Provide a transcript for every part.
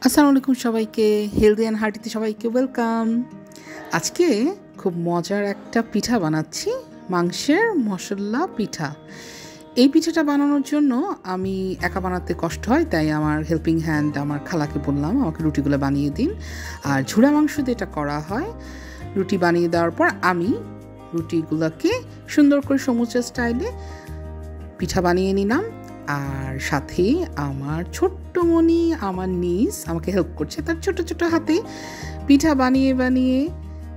আসসালামু আলাইকুম সবাইকে। হেলদি অ্যান্ড হার্টিতে সবাইকে ওয়েলকাম। আজকে খুব মজার একটা পিঠা বানাচ্ছি, মাংসের মশলা পিঠা। এই পিঠাটা বানানোর জন্য আমি একা বানাতে কষ্ট হয়, তাই আমার হেল্পিং হ্যান্ড আমার খালাকে বললাম আমাকে রুটিগুলো বানিয়ে দিন। আর ঝুরা মাংস দিয়ে এটা করা হয়। রুটি বানিয়ে দেওয়ার পর আমি রুটিগুলোকে সুন্দর করে সমুচা স্টাইলে পিঠা বানিয়ে নিলাম। আর সাথে আমার ছোট্ট মনি, আমার নিস আমাকে হেল্প করছে। তার ছোট ছোট হাতে পিঠা বানিয়ে বানিয়ে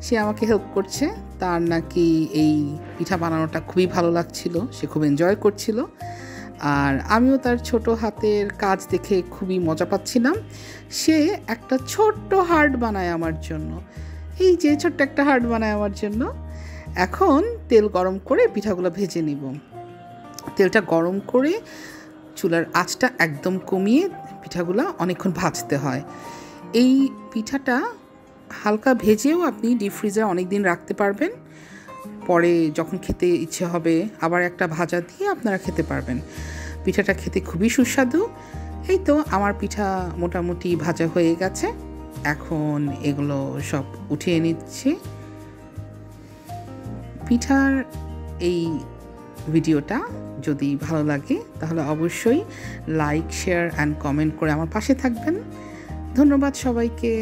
সে আমাকে হেল্প করছে। তার নাকি এই পিঠা বানানোটা খুবই ভালো লাগছিল, সে খুব এনজয় করছিল। আর আমিও তার ছোট হাতের কাজ দেখে খুবই মজা পাচ্ছিলাম। সে একটা ছোট্ট হার্ট বানায় আমার জন্য, এই যে ছোট্ট একটা হার্ট বানায় আমার জন্য। এখন তেল গরম করে পিঠাগুলো ভেজে নিব। তেলটা গরম করে চুলার আঁচটা একদম কমিয়ে পিঠাগুলো অনেকক্ষণ ভাজতে হয়। এই পিঠাটা হালকা ভেজেও আপনি ডিপ ফ্রিজে অনেক দিন রাখতে পারবেন। পরে যখন খেতে ইচ্ছে হবে আবার একটা ভাজা দিয়ে আপনারা খেতে পারবেন। পিঠাটা খেতে খুবই সুস্বাদু। এই তো আমার পিঠা মোটামুটি ভাজা হয়ে গেছে, এখন এগুলো সব উঠিয়ে নিচ্ছি। পিঠার এই ভিডিওটা যদি ভালো লাগে তাহলে অবশ্যই লাইক, শেয়ার অ্যান্ড কমেন্ট করে আমার পাশে থাকবেন। ধন্যবাদ সবাইকে।